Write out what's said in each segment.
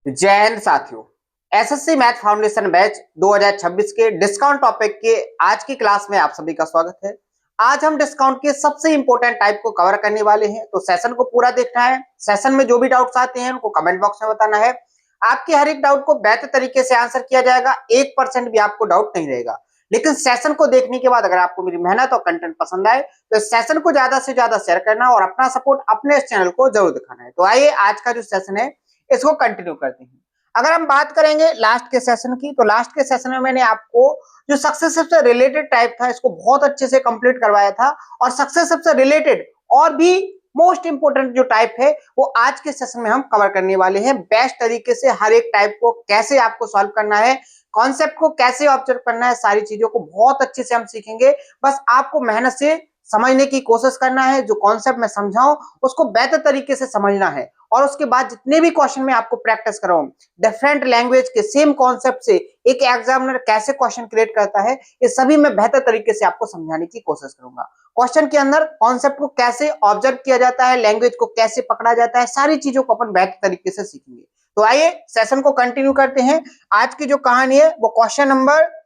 जय हिंद साथियों। SSC math foundation batch 2026 के डिस्काउंट टॉपिक के आज की क्लास में आप सभी का स्वागत है। आज हम डिस्काउंट के सबसे इंपॉर्टेंट टाइप को कवर करने वाले हैं, तो सेशन को पूरा देखना है। सेशन में जो भी डाउट्स आते हैं उनको कमेंट बॉक्स में बताना है। आपके हर एक डाउट को बेहतर तरीके से आंसर किया जाएगा, 1% भी आपको डाउट नहीं रहेगा। लेकिन सेशन को देखने के बाद अगर आपको मेरी मेहनत और कंटेंट पसंद आए तो इस सेशन को ज्यादा से ज्यादा शेयर करना और अपना सपोर्ट अपने इस चैनल को जरूर दिखाना है। तो आइए आज का जो सेशन है इसको कंटिन्यू करते हैं। अगर हम बात करेंगे लास्ट के सेशन की, तो लास्ट के सेशन में मैंने आपको जो सक्सेसिव से रिलेटेड टाइप था इसको बहुत अच्छे से कंप्लीट करवाया था, और सक्सेसिव से रिलेटेड और भी मोस्ट इंपोर्टेंट जो टाइप है वो आज के सेशन में हम कवर करने वाले हैं। बेस्ट तरीके से हर एक टाइप को कैसे आपको सॉल्व करना है, कॉन्सेप्ट को कैसे ऑब्जर्व करना है, सारी चीजों को बहुत अच्छे से हम सीखेंगे। बस आपको मेहनत से समझने की कोशिश करना है। जो कॉन्सेप्ट मैं समझाऊं उसको बेहतर तरीके से समझना है, और उसके बाद जितने भी क्वेश्चन में आपको प्रैक्टिस कराऊं डिफरेंट लैंग्वेज के सेम कॉन्सेप्ट से एक एग्जामिनर कैसे क्वेश्चन क्रिएट करता है, ये सभी मैं बेहतर तरीके से आपको समझाने की कोशिश करूंगा। क्वेश्चन के अंदर कॉन्सेप्ट को कैसे ऑब्जर्व किया जाता है, लैंग्वेज को कैसे पकड़ा जाता है, सारी चीजों को अपन बेहतर तरीके से सीखेंगे। तो आइए सेशन को कंटिन्यू करते हैं। आज की जो कहानी है वो क्वेश्चन नंबर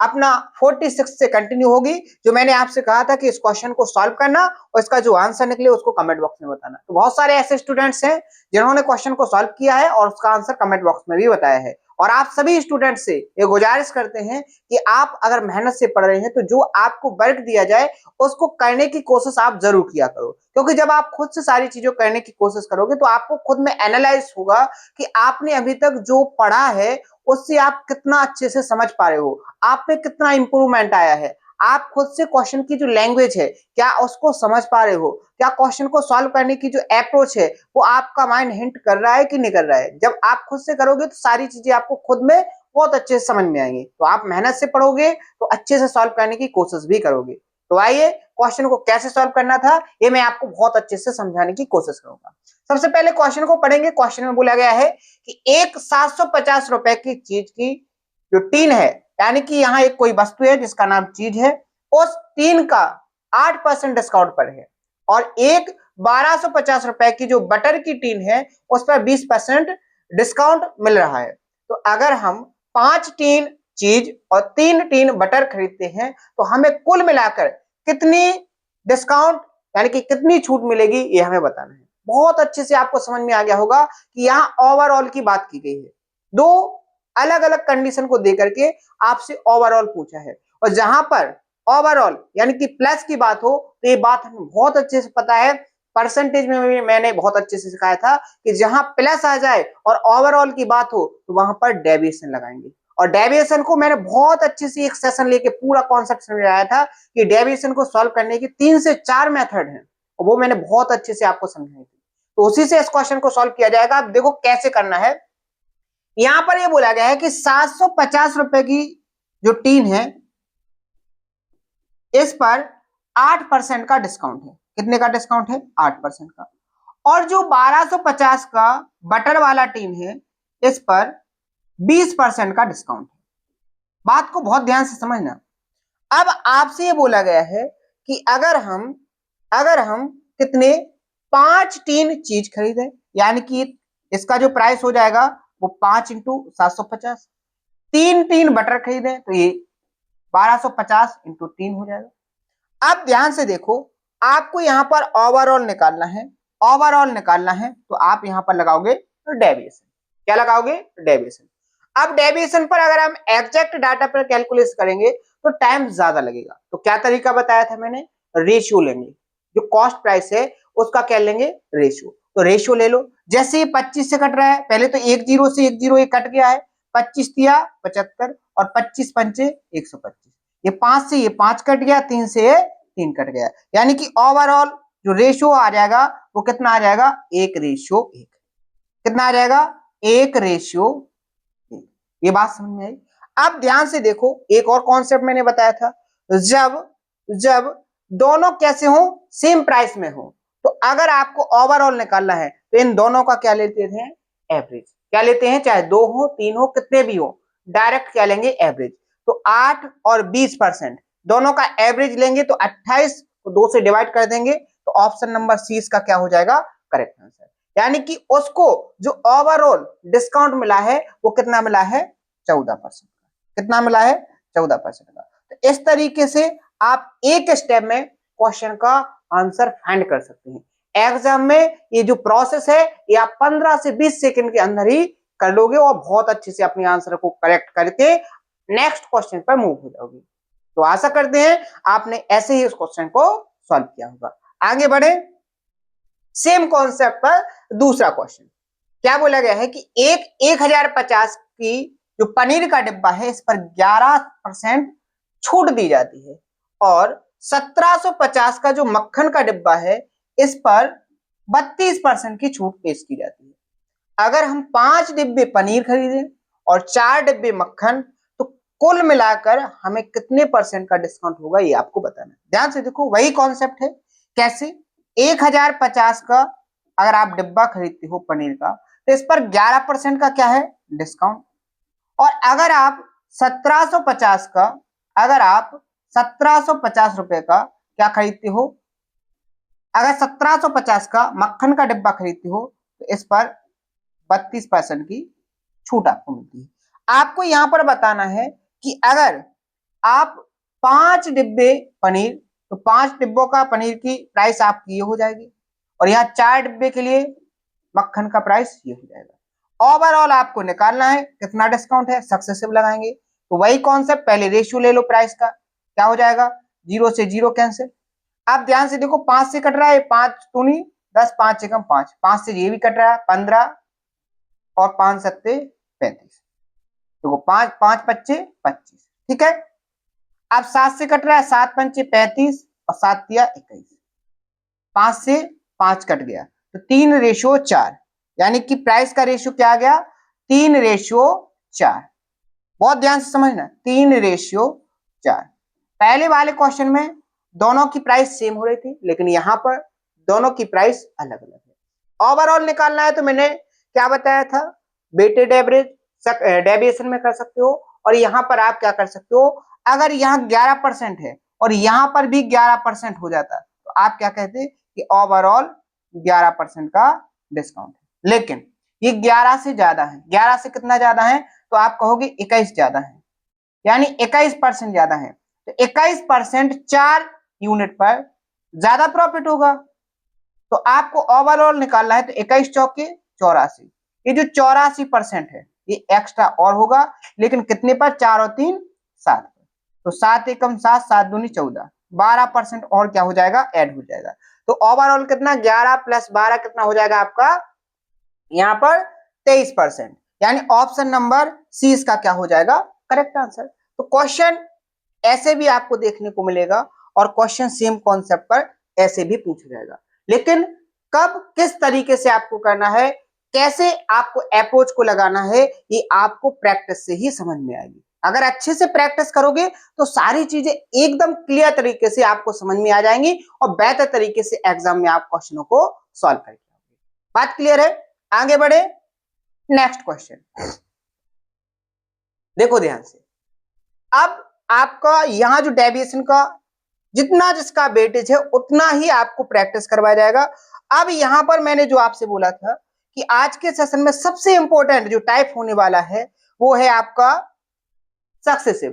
अपना 46 से कंटिन्यू होगी। जो मैंने आपसे कहा था कि इस क्वेश्चन को सॉल्व करना और इसका जो आंसर निकले उसको कमेंट बॉक्स में बताना। तो बहुत सारे ऐसे स्टूडेंट्स हैं जिन्होंने क्वेश्चन को सॉल्व किया है और उसका आंसर कमेंट बॉक्स में भी बताया है। और आप सभी स्टूडेंट से ये गुजारिश करते हैं कि आप अगर मेहनत से पढ़ रहे हैं तो जो आपको वर्क दिया जाए उसको करने की कोशिश आप जरूर किया करो, क्योंकि जब आप खुद से सारी चीजों करने की कोशिश करोगे तो आपको खुद में एनालाइज होगा कि आपने अभी तक जो पढ़ा है उससे आप कितना अच्छे से समझ पा रहे हो, आप पे कितना इंप्रूवमेंट आया है, आप खुद से क्वेश्चन की जो लैंग्वेज है क्या उसको समझ पा रहे हो, क्या क्वेश्चन को सॉल्व करने की जो अप्रोच है वो आपका माइंड हिंट कर रहा है कि नहीं कर रहा है। जब आप खुद से करोगे तो सारी चीजें आपको खुद में बहुत अच्छे से समझ में आएंगी। तो आप मेहनत से पढ़ोगे तो अच्छे से सॉल्व करने की कोशिश भी करोगे। तो आइए क्वेश्चन को कैसे सॉल्व करना था ये मैं आपको बहुत अच्छे से समझाने की कोशिश करूंगा। सबसे पहले क्वेश्चन को पढ़ेंगे। क्वेश्चन में बोला गया है कि एक 750 रुपए की चीज की जो टीन है, यानी कि यहाँ एक कोई वस्तु है जिसका नाम चीज है, उस टीन का 8% डिस्काउंट पर है, और एक 1250 रुपए की जो बटर की टीन है उस पर 20% डिस्काउंट मिल रहा है। तो अगर हम 5 टीन चीज और 3 टीन बटर खरीदते हैं तो हमें कुल मिलाकर कितनी डिस्काउंट यानी कि कितनी छूट मिलेगी ये हमें बताना है। बहुत अच्छे से आपको समझ में आ गया होगा कि यहाँ ओवरऑल की बात की गई है। दो अलग अलग कंडीशन को देकर के आपसे ओवरऑल पूछा है, और जहां पर ओवरऑल यानी कि प्लस की बात हो तो ये बात हमें बहुत अच्छे से पता है। परसेंटेज में भी मैंने बहुत अच्छे से सिखाया था कि जहां प्लस आ जाए और ओवरऑल की बात हो तो वहां पर डेविएशन लगाएंगे। और डेविएशन को मैंने बहुत अच्छे से एक सेशन लेके पूरा कॉन्सेप्ट समझाया था कि डेविएशन को सॉल्व करने की 3 से 4 मेथड हैं, और वो मैंने बहुत अच्छे से आपको समझाई थी। तो उसी से इस क्वेश्चन को सॉल्व किया जाएगा। अब देखो कैसे करना है। यहां पर ये बोला गया है कि 750 रुपए की जो टीन है इस पर 8% का डिस्काउंट है। कितने का डिस्काउंट है? 8% का। और जो 1250 का बटर वाला टीन है इस पर 20% का डिस्काउंट है। बात को बहुत ध्यान से समझना। अब आपसे ये बोला गया है कि अगर हम कितने 5 टीन चीज खरीदें, यानी कि इसका जो प्राइस हो जाएगा वो 5 इंटू 750। 3 टीन बटर खरीदें तो ये 1250 इंटू 3 हो जाएगा। अब ध्यान से देखो, आपको यहां पर ओवरऑल निकालना है। ओवरऑल निकालना है तो आप यहां पर लगाओगे डेविएशन। क्या लगाओगे? डेविएशन। अब डेविएशन पर अगर हम एग्जैक्ट डाटा पर कैलकुलेट करेंगे तो टाइम ज्यादा लगेगा। तो क्या तरीका बताया था मैंने? रेशियो लेंगे। जो कॉस्ट प्राइस है उसका क्या लेंगे? रेशियो। तो रेशियो ले लो। जैसे ये 25 से कट रहा है, पहले तो एक जीरो से एक जीरो कट गया है, 25 दिया 75 और 25 पंचे 125। ये 5 से ये 5 कट गया, 3 से ये 3 कट गया, यानी कि ओवरऑल जो रेशियो आ जाएगा वो कितना आ जाएगा? 1:1। कितना आ जाएगा? 1:1। ये बात समझ में आई? अब ध्यान से देखो, एक और कॉन्सेप्ट मैंने बताया था, जब जब दोनों कैसे हो? सेम प्राइस में हो। तो अगर आपको ओवरऑल निकालना है तो इन दोनों का क्या लेते हैं? एवरेज। क्या लेते हैं? चाहे 2 हो 3 हो कितने भी हो, डायरेक्ट क्या लेंगे? एवरेज। तो 8 और 20% दोनों का एवरेज लेंगे तो 28 को 2 से डिवाइड कर देंगे, तो ऑप्शन नंबर सी इसका क्या हो जाएगा? Correct answer. यानी कि उसको जो ओवरऑल डिस्काउंट मिला है वो कितना मिला है, 14% का। कितना मिला है, 14% का। तो इस तरीके से आप एक स्टेप में क्वेश्चन का आंसर फाइंड कर सकते हैं। एग्जाम में ये जो प्रोसेस है ये आप 15 से 20 सेकंड के अंदर ही कर लोगे और बहुत अच्छे से अपने आंसर को करेक्ट करके नेक्स्ट क्वेश्चन पर मूव हो जाओगे। तो आशा करते हैं आपने ऐसे ही इस क्वेश्चन को सॉल्व किया होगा। आगे बढ़े, सेम कॉन्सेप्ट पर दूसरा क्वेश्चन। क्या बोला गया है कि एक 1050 की जो पनीर का डिब्बा है इस पर 11% छूट दी जाती है और 1750 का जो मक्खन का डिब्बा है इस पर 32% की छूट पेश की जाती है। अगर हम 5 डिब्बे पनीर खरीदें और 4 डिब्बे मक्खन तो कुल मिलाकर हमें कितने परसेंट का डिस्काउंट होगा ये आपको बताना है। ध्यान से देखो, वही कॉन्सेप्ट है। कैसे, 1050 का अगर आप डिब्बा खरीदते हो पनीर का तो इस पर 11% का क्या है, डिस्काउंट। और अगर आप 1750 का, अगर आप 1750 रुपए का क्या खरीदते हो, अगर 1750 का मक्खन का डिब्बा खरीदते हो तो इस पर 32% की छूट आपको मिलती है। आपको यहां पर बताना है कि अगर आप 5 डिब्बे पनीर, तो 5 डिब्बों का पनीर की प्राइस आपकी ये हो जाएगी और यहाँ 4 डिब्बे के लिए मक्खन का प्राइस ये हो जाएगा। ओवरऑल आपको निकालना है कितना डिस्काउंट है, सक्सेसिव लगाएंगे। तो वही कॉन्सेप्ट, पहले रेशियो ले लो प्राइस का, क्या हो जाएगा, 0 से 0 कैंसिल। आप ध्यान से देखो, 5 से कट रहा है, 5 दूनी 10, 5 एकम 5, 5 से ये भी कट रहा है 15 और 5 सत्ते 35। देखो 5 5 पच्चे 25, ठीक है। अब 7 से कट रहा है, 7 पंचे 35 और 7 तिया 21, 5 से 5 कट गया तो 3:4, यानी कि प्राइस का रेशियो क्या आ गया, 3:4। बहुत ध्यान से समझना, 3:4। पहले वाले क्वेश्चन में दोनों की प्राइस सेम हो रही थी, लेकिन यहां पर दोनों की प्राइस अलग अलग है। ओवरऑल निकालना है तो मैंने क्या बताया था, वेटेड एवरेज डेविएशन में कर सकते हो। और यहां पर आप क्या कर सकते हो, अगर यहाँ 11% है और यहां पर भी 11% हो जाता तो आप क्या कहते कि ओवरऑल 11% का डिस्काउंट है। लेकिन ये 11 से ज्यादा है, 11 से कितना ज्यादा है, तो आप कहोगे 21 ज्यादा है, यानी 21% ज्यादा है। तो 21% 4 यूनिट पर ज्यादा प्रॉफिट होगा। तो आपको ओवरऑल निकालना है तो 21 चौके 84, ये जो 84% है ये एक्स्ट्रा और होगा, लेकिन कितने पर, 4 और 3 7 पर। तो 7 एकम 7, 7 दूनी 14, 12% और क्या हो जाएगा, ऐड हो जाएगा। तो ओवरऑल कितना, 11 प्लस 12 कितना हो जाएगा आपका, यहाँ पर 23%, यानी ऑप्शन नंबर सी इसका क्या हो जाएगा, करेक्ट आंसर। तो क्वेश्चन ऐसे भी आपको देखने को मिलेगा और क्वेश्चन सेम कॉन्सेप्ट पर ऐसे भी पूछा जाएगा। लेकिन कब किस तरीके से आपको करना है, कैसे आपको अप्रोच को लगाना है, ये आपको प्रैक्टिस से ही समझ में आएगी। अगर अच्छे से प्रैक्टिस करोगे तो सारी चीजें एकदम क्लियर तरीके से आपको समझ में आ जाएंगी और बेहतर तरीके से एग्जाम में आप क्वेश्चनों को सॉल्व करके आओगे। बात क्लियर है, आगे बढ़े नेक्स्ट क्वेश्चन। देखो ध्यान से, अब आपका यहां जो डेविएशन का जितना जिसका वेटेज है उतना ही आपको प्रैक्टिस करवाया जाएगा। अब यहां पर मैंने जो आपसे बोला था कि आज के सेशन में सबसे इंपॉर्टेंट जो टाइप होने वाला है वो है आपका सक्सेसिव।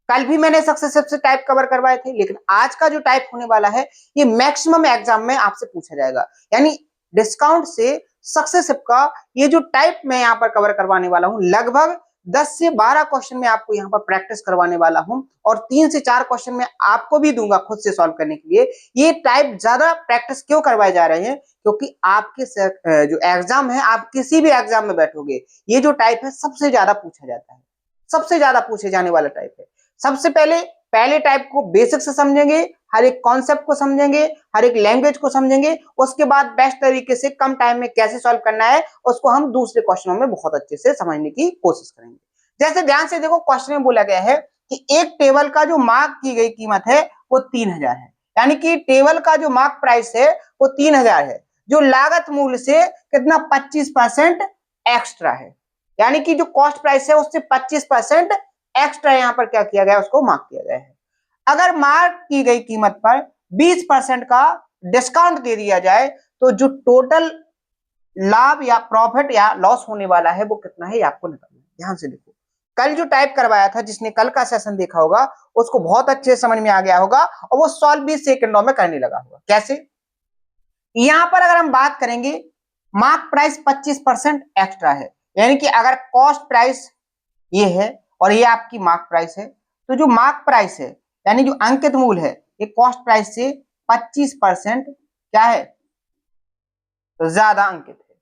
कल भी मैंने सक्सेसिव से टाइप कवर करवाए थे, लेकिन आज का जो टाइप होने वाला है ये मैक्सिमम एग्जाम में आपसे पूछा जाएगा। यानी डिस्काउंट से सक्सेसिव का ये जो टाइप मैं यहाँ पर कवर करवाने वाला हूँ, लगभग 10 से 12 क्वेश्चन में आपको यहाँ पर प्रैक्टिस करवाने वाला हूं और 3 से 4 क्वेश्चन में आपको भी दूंगा खुद से सॉल्व करने के लिए। ये टाइप ज्यादा प्रैक्टिस क्यों करवाए जा रहे हैं, क्योंकि आपके जो एग्जाम है, आप किसी भी एग्जाम में बैठोगे ये जो टाइप है सबसे ज्यादा पूछा जाता है, सबसे ज्यादा पूछे जाने वाला टाइप है। सबसे पहले टाइप को बेसिक से समझेंगे, हर एक कॉन्सेप्ट को समझेंगे, हर एक लैंग्वेज को समझेंगे, उसके बाद बेस्ट तरीके से कम टाइम में कैसे सॉल्व करना है उसको हम दूसरे क्वेश्चनों में बहुत अच्छे से समझने की कोशिश करेंगे। जैसे ध्यान से देखो, क्वेश्चन में बोला गया है कि एक टेबल का जो मार्क की गई कीमत है वो 3000 है, यानी कि टेबल का जो मार्क प्राइस है वो 3000 है, जो लागत मूल्य से कितना 25% एक्स्ट्रा है, यानी कि जो कॉस्ट प्राइस है उससे 25% एक्स्ट्रा यहाँ पर क्या किया गया, उसको मार्क किया गया है। अगर मार्क की गई कीमत पर 20% का डिस्काउंट दे दिया जाए तो जो टोटल लाभ या प्रॉफिट या लॉस होने वाला है वो कितना है ये आपको निकालना है। ध्यान से देखो, कल जो टाइप करवाया था, जिसने कल का सेशन देखा होगा उसको बहुत अच्छे से समझ में आ गया होगा और वो सॉल्व भी सेकंडों में करने लगा होगा। कैसे? यहां पर अगर हम बात करेंगे, मार्क प्राइस 25% एक्स्ट्रा है, यानी कि अगर कॉस्ट प्राइस ये है और ये आपकी मार्क प्राइस है, तो जो मार्क प्राइस है यानी जो अंकित मूल्य है ये कॉस्ट प्राइस से 25% क्या है, तो ज्यादा अंकित है।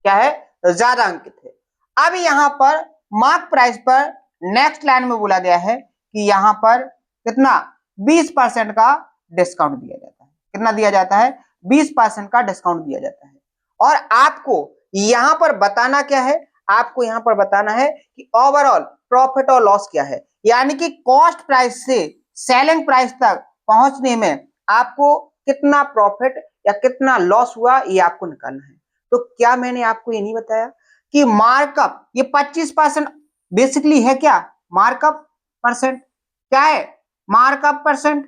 क्या है? तो ज्यादा अंकित है। अब यहां पर मार्क प्राइस पर नेक्स्ट लाइन में बोला गया है कि यहां पर कितना 20% का डिस्काउंट दिया जाता है। कितना दिया जाता है? 20% का डिस्काउंट दिया जाता है। और आपको यहां पर बताना क्या है? आपको यहां पर बताना है कि ओवरऑल प्रॉफिट और लॉस क्या है, यानी कि कॉस्ट प्राइस से सेलिंग प्राइस तक पहुंचने में आपको कितना प्रॉफिट या कितना लॉस हुआ ये आपको निकालना है। तो क्या मैंने आपको ये नहीं बताया कि मार्कअप ये 25% बेसिकली है क्या? Markup percent. क्या है? Markup percent.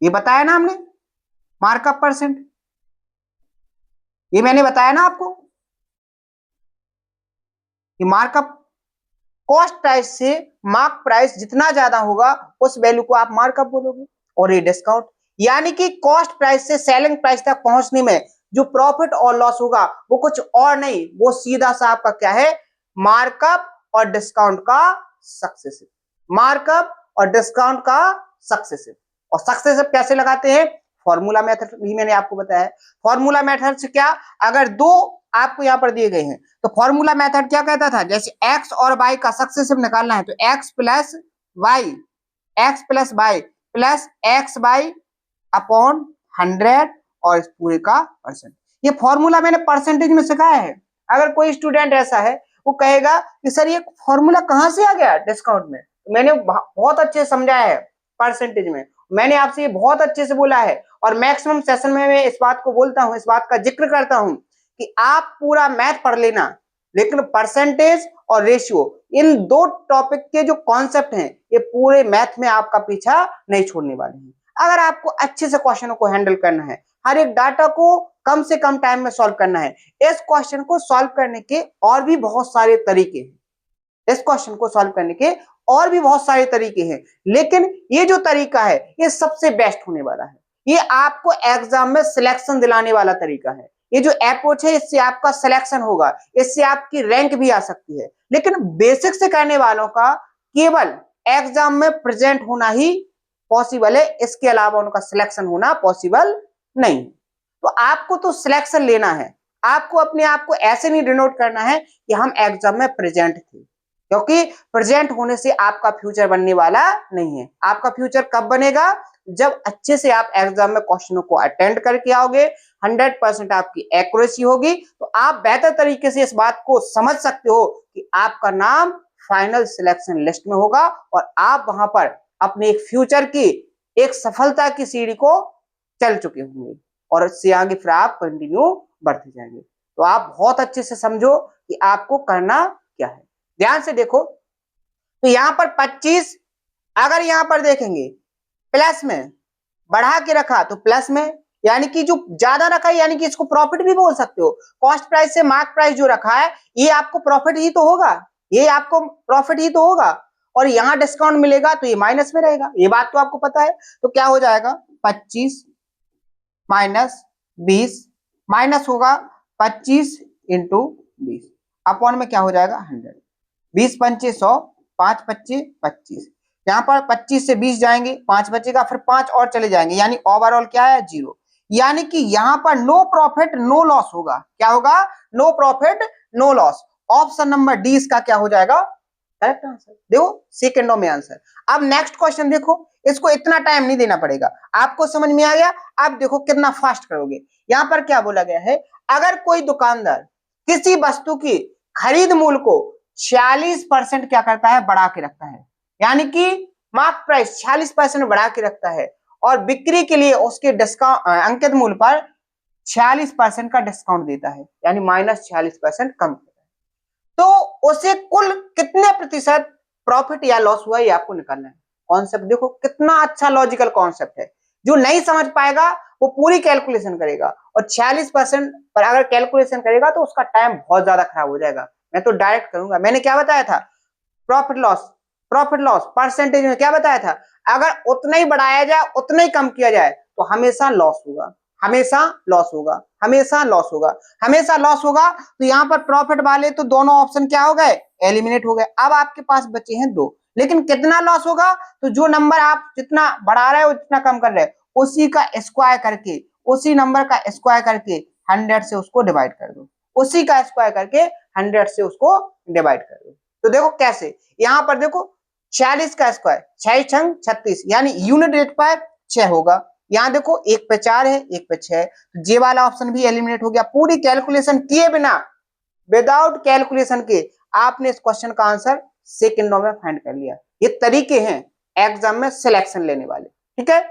ये बताया ना हमने, मार्कअप परसेंट, ये मैंने बताया ना आपको कि मार्कअप कॉस्ट प्राइस से मार्क प्राइस जितना ज्यादा होगा उस वैल्यू को आप मार्कअप बोलोगे। और ये डिस्काउंट, यानी कि कॉस्ट प्राइस से सेलिंग प्राइस तक पहुंचने में जो प्रॉफिट और लॉस होगा वो कुछ और नहीं, वो सीधा सा आपका क्या है? मार्कअप और डिस्काउंट का सक्सेसिव। मार्कअप और डिस्काउंट का सक्सेसिव। और सक्सेसिव कैसे लगाते हैं? फॉर्मूला मेथड भी मैंने आपको बताया है। फॉर्मूला मेथड से क्या, अगर दो आपको यहां पर दिए गए हैं तो फॉर्मूला मेथड क्या कहता था, जैसे x और y का सक्सेसिव निकालना है तो x plus Y, X plus Y plus X by upon 100 और इस पूरे का परसेंट। ये फॉर्मूला मैंने परसेंटेज में सिखाया है। अगर कोई स्टूडेंट ऐसा है वो कहेगा कि सर ये फॉर्मूला कहां से आ गया डिस्काउंट में, तो मैंने बहुत अच्छे से समझाया है परसेंटेज में, मैंने आपसे ये बहुत अच्छे से बोला है और मैक्सिमम सेशन में मैं इस बात को बोलता हूं, इस बात का जिक्र करता हूं कि आप पूरा मैथ पढ़ लेना, लेकिन परसेंटेज और रेशियो इन दो टॉपिक के जो कॉन्सेप्ट हैं ये पूरे मैथ में आपका पीछा नहीं छोड़ने वाले हैं। अगर आपको अच्छे से क्वेश्चनों को हैंडल करना है, हर एक डाटा को कम से कम टाइम में सॉल्व करना है, इस क्वेश्चन को सॉल्व करने के और भी बहुत सारे तरीके हैं। इस क्वेश्चन को सॉल्व करने के और भी बहुत सारे तरीके हैं, लेकिन ये जो तरीका है ये सबसे बेस्ट होने वाला है। ये आपको एग्जाम में सिलेक्शन दिलाने वाला तरीका है। ये जो अप्रोच है इससे आपका सिलेक्शन होगा, इससे आपकी रैंक भी आ सकती है, लेकिन बेसिक से करने वालों का केवल एग्जाम में प्रेजेंट होना ही पॉसिबल है, इसके अलावा उनका सिलेक्शन होना पॉसिबल नहीं। तो आपको तो सिलेक्शन लेना है, आपको अपने आप को ऐसे नहीं डिनोट करना है कि हम एग्जाम में प्रेजेंट थे, क्योंकि प्रेजेंट होने से आपका फ्यूचर बनने वाला नहीं है। आपका फ्यूचर कब बनेगा? जब अच्छे से आप एग्जाम में क्वेश्चनों को अटेंड करके आओगे, 100% आपकी एक्यूरेसी होगी, तो आप बेहतर तरीके से इस बात को समझ सकते हो कि आपका नाम फाइनल सिलेक्शन लिस्ट में होगा और आप वहां पर अपने एक फ्यूचर की एक सफलता की सीढ़ी को चल चुके होंगे और इससे आगे फिर आप कंटिन्यू बढ़ते जाएंगे। तो आप बहुत अच्छे से समझो कि आपको करना क्या है। ध्यान से देखो, तो यहां पर 25 अगर यहां पर देखेंगे प्लस में बढ़ा के रखा तो प्लस में, यानी कि जो ज्यादा रखा है यानी कि इसको प्रॉफिट भी बोल सकते हो। कॉस्ट प्राइस से मार्क प्राइस जो रखा है ये आपको प्रॉफिट ही तो होगा, ये आपको प्रॉफिट ही तो होगा, और यहां डिस्काउंट मिलेगा तो ये माइनस में रहेगा, ये बात तो आपको पता है। तो क्या हो जाएगा 25 माइनस 20 माइनस होगा 25 इंटू 20 अपॉन में क्या हो जाएगा 100। 20 पंचे 100, 5 पच्चे 25, यहाँ पर 25 से 20 जाएंगे 5 बचेगा, फिर 5 और चले जाएंगे, यानी ओवरऑल क्या है 0। यानी कि यहाँ पर नो प्रॉफिट नो लॉस होगा। क्या होगा? No profit no loss. Option number D इसका क्या हो जाएगा? Correct answer. देखो सेकंडों में आंसर। अब नेक्स्ट क्वेश्चन देखो, इसको इतना टाइम नहीं देना पड़ेगा, आपको समझ में आ गया। अब देखो कितना फास्ट करोगे। यहाँ पर क्या बोला गया है, अगर कोई दुकानदार किसी वस्तु की खरीद मूल्य को 46% क्या करता है? बढ़ा के रखता है, यानी कि मार्क प्राइस 46% बढ़ा के रखता है और बिक्री के लिए उसके डिस्काउंट अंकित मूल्य पर 46% का डिस्काउंट देता है, यानी -46% कम करता है, तो उसे कुल कितने प्रतिशत प्रॉफिट या लॉस हुआ ये आपको निकालना है। कॉन्सेप्ट देखो कितना अच्छा लॉजिकल कॉन्सेप्ट है, जो नहीं समझ पाएगा वो पूरी कैलकुलेशन करेगा, और 46% पर अगर कैलकुलेशन करेगा तो उसका टाइम बहुत ज्यादा खराब हो जाएगा। मैं तो डायरेक्ट करूंगा। मैंने क्या बताया था, प्रॉफिट लॉस परसेंटेज में क्या बताया था, अगर उतना ही बढ़ाया जाए उतना ही कम किया जाए तो हमेशा लॉस होगा, हमेशा लॉस होगा, हमेशा लॉस होगा, हमेशा लॉस होगा। तो यहाँ पर प्रॉफिट वाले तो दोनों ऑप्शन क्या हो गए, एलिमिनेट हो गए। अब आपके पास बचे हैं दो, लेकिन कितना लॉस होगा, तो जो नंबर आप जितना बढ़ा रहे हो जितना कम कर रहे हो उसी का स्क्वायर करके, उसी नंबर का स्क्वायर करके 100 से उसको डिवाइड कर दो, उसी का स्क्वायर करके 100 से उसको डिवाइड कर दो। तो देखो कैसे, यहां पर देखो 46 का स्क्वायर 6 छंग 36, यानी यूनिट रेट पर 6 होगा। यहां देखो एक पे 4 है, एक पे 6 है, तो जे वाला ऑप्शन भी एलिमिनेट हो गया। पूरी कैलकुलेशन किए बिना, विदाउट कैलकुलेशन के आपने इस क्वेश्चन का आंसर सेकंडों में फाइंड कर लिया। ये तरीके हैं एग्जाम में सिलेक्शन लेने वाले। ठीक है,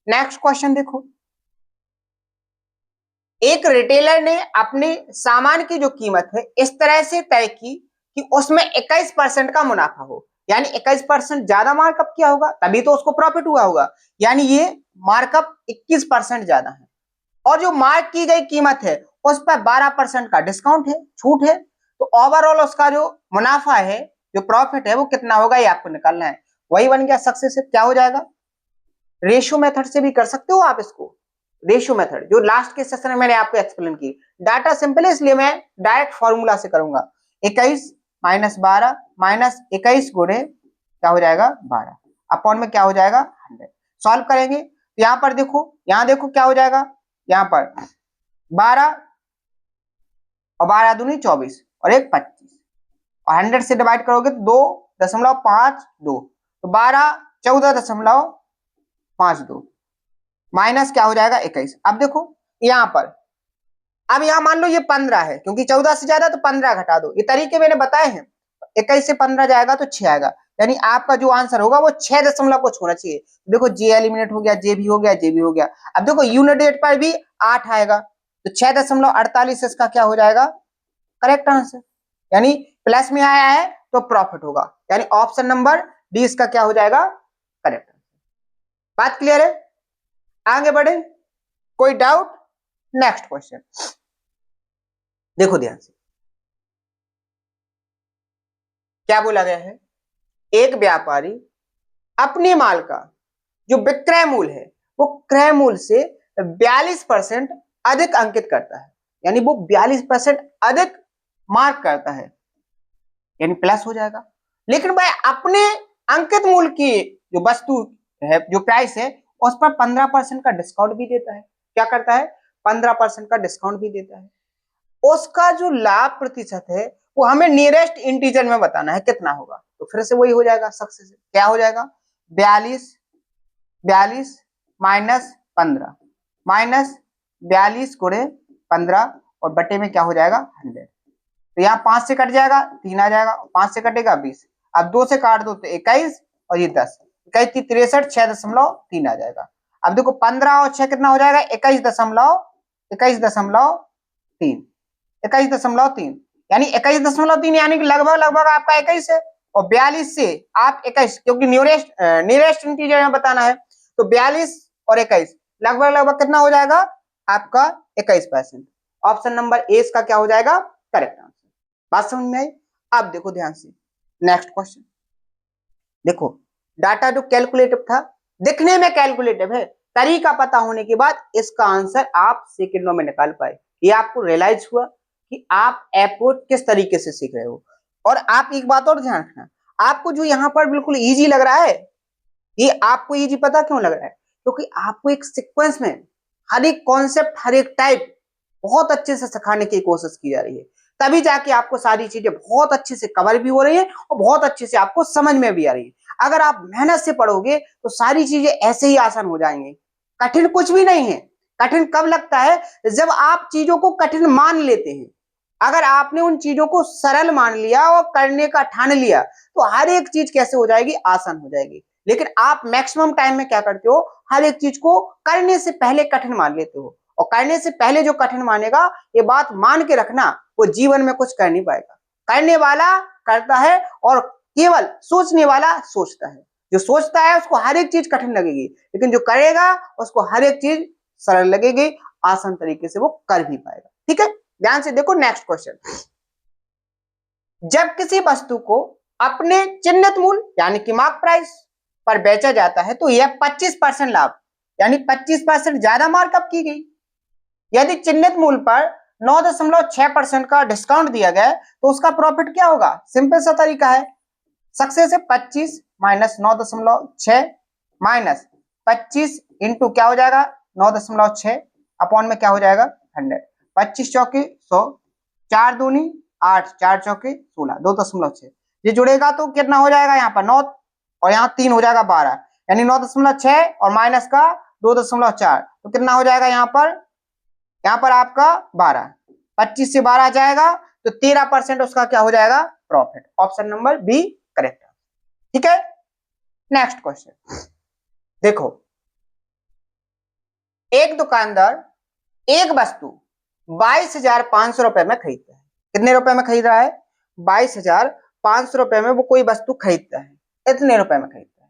नेक्स्ट क्वेश्चन देखो। एक रिटेलर ने अपने सामान की जो कीमत है इस तरह से तय की कि उसमें 21% का मुनाफा हो, यानी 21% ज्यादा मार्कअप किया होगा तभी तो उसको प्रॉफिट हुआ होगा, यानी ये मार्कअप 21% ज्यादा है। और जो मार्क की गई कीमत है उस पर 12% का डिस्काउंट है, छूट है, तो ओवरऑल उसका जो मुनाफा है, जो प्रॉफिट है वो कितना होगा, ये आपको निकालना है। वही बन गया सक्सेस। क्या हो जाएगा, रेशियो मेथड से भी कर सकते हो आप इसको, रेशियो मेथड जो लास्ट के सेशन में मैंने आपको एक्सप्लेन की। डाटा सिंपल है इसलिए मैं डायरेक्ट फॉर्मूला से करूंगा। 21 माइनस 12 माइनस 21 गुणे क्या हो जाएगा 12 अपॉन में क्या हो जाएगा 100। सॉल्व करेंगे तो यहां पर देखो, यहां देखो क्या हो जाएगा, यहां पर 12 और 12 दूनी 24 और एक 25, और 100 से डिवाइड करोगे तो 2.52, तो 12 14.52 माइनस क्या हो जाएगा 21। अब देखो यहां पर, अब यहां मान लो ये 15 है, क्योंकि 14 से ज्यादा तो 15 घटा दो, ये तरीके मैंने बताए हैं। 21 से 15 जाएगा तो 6 आएगा, यानी आपका जो आंसर होगा वो 6 दशमलव कुछ होना चाहिए। देखो जे एलिमिनेट हो गया, जे भी हो गया, जे भी हो गया। अब देखो यूनिट रेट पर भी 8 आएगा, तो 6.48 इसका क्या हो जाएगा करेक्ट आंसर, यानी प्लस में आया है तो प्रॉफिट होगा, यानी ऑप्शन नंबर डी इसका क्या हो जाएगा करेक्ट आंसर। बात क्लियर है, आगे बढ़े, कोई डाउट। नेक्स्ट क्वेश्चन देखो ध्यान से, क्या बोला गया है, एक व्यापारी अपने माल का जो विक्रय मूल्य है वो क्रय मूल्य से 42% अधिक अंकित करता है, यानी वो 42% अधिक मार्क करता है, यानी प्लस हो जाएगा। लेकिन भाई अपने अंकित मूल्य की जो वस्तु है, जो प्राइस है, उस पर 15% का डिस्काउंट भी देता है। क्या करता है, 15% का डिस्काउंट भी देता है। उसका जो लाभ प्रतिशत है वो हमें नियरेस्ट इंटीजर में बताना है कितना होगा। तो फिर से वही हो जाएगा सक्सेस, क्या हो जाएगा 42 माइनस 15 माइनस 42 गुणे 15 और बटे में क्या हो जाएगा 100। तो यहाँ 5 से कट जाएगा 3 आ जाएगा, 5 से कटेगा 20, अब 2 से काट दो तो 21 और ये 10, 21 की 63 6.3 आ जाएगा। अब देखो 15 और 6 कितना हो जाएगा 21.3, यानी 21.3 यानी कि लगभग लगभग आपका 21 है। और 42 से आप 21, क्योंकि नियरेस्ट इंटीजर में बताना है, तो 42 और 21 लगभग लगभग कितना हो जाएगा आपका 21%। ऑप्शन नंबर ए इसका क्या हो जाएगा करेक्ट आंसर। बात समझ में आई। अब देखो ध्यान से नेक्स्ट क्वेश्चन देखो, डाटा जो कैलकुलेटिव था, दिखने में कैलकुलेटिव है, तरीका पता होने के बाद इसका आंसर आप सेकंडों में निकाल पाए। ये आपको रियलाइज हुआ कि आप अप्रोच किस तरीके से सीख रहे हो। और आप एक बात और ध्यान रखना, आपको जो यहाँ पर बिल्कुल इजी लग रहा है, ये आपको इजी पता क्यों लग रहा है, क्योंकि आपको एक सीक्वेंस में हर एक कॉन्सेप्ट, हर एक टाइप बहुत अच्छे से सिखाने की कोशिश की जा रही है, तभी जाके आपको सारी चीजें बहुत अच्छे से कवर भी हो रही है और बहुत अच्छे से आपको समझ में भी आ रही है। अगर आप मेहनत से पढ़ोगे तो सारी चीजें ऐसे ही आसान हो जाएंगी। कठिन कुछ भी नहीं है। कठिन कब लगता है, जब आप चीजों को कठिन मान लेते हैं। अगर आपने उन चीजों को सरल मान लिया और करने का ठान लिया तो हर एक चीज कैसे हो जाएगी, आसान हो जाएगी। लेकिन आप मैक्सिमम टाइम में क्या करते हो, हर एक चीज को करने से पहले कठिन मान लेते हो, और करने से पहले जो कठिन मानेगा, ये बात मान के रखना, वो जीवन में कुछ कर नहीं पाएगा। करने वाला करता है और केवल सोचने वाला सोचता है। जो सोचता है उसको हर एक चीज कठिन लगेगी, लेकिन जो करेगा उसको हर एक चीज सरल लगेगी, आसान तरीके से वो कर भी पाएगा। ठीक है, ध्यान से देखो नेक्स्ट क्वेश्चन। जब किसी वस्तु को अपने चिन्हित मूल्य यानी कि मार्क प्राइस पर बेचा जाता है तो यह 25% लाभ यानी 25% ज्यादा मार्कअप की गई। यदि चिन्हित मूल्य पर 9.6% का डिस्काउंट दिया गया तो उसका प्रॉफिट क्या होगा? सिंपल सा तरीका है, सक्सेस है 25 माइनस 9.6 माइनस 25 इंटू क्या हो जाएगा 9.6 अपॉन में क्या हो जाएगा 100। 25 चौके 100, 4 दूनी 8, 4 चौके 16, 2.6 ये जुड़ेगा तो कितना हो जाएगा यहाँ पर 9 और यहाँ 3 हो जाएगा 12 यानी 9.6 और माइनस का 2.4 तो कितना हो जाएगा यहाँ पर आपका 12। 25 से 12 जाएगा तो 13% उसका क्या हो जाएगा? Profit. Option number B correct. ठीक है, नेक्स्ट क्वेश्चन देखो। एक दुकानदार एक वस्तु 22,500 रुपए में खरीदता है। कितने रुपए में खरीद रहा है? 22,500 रुपए में वो कोई वस्तु खरीदता है, इतने रुपए में खरीदता है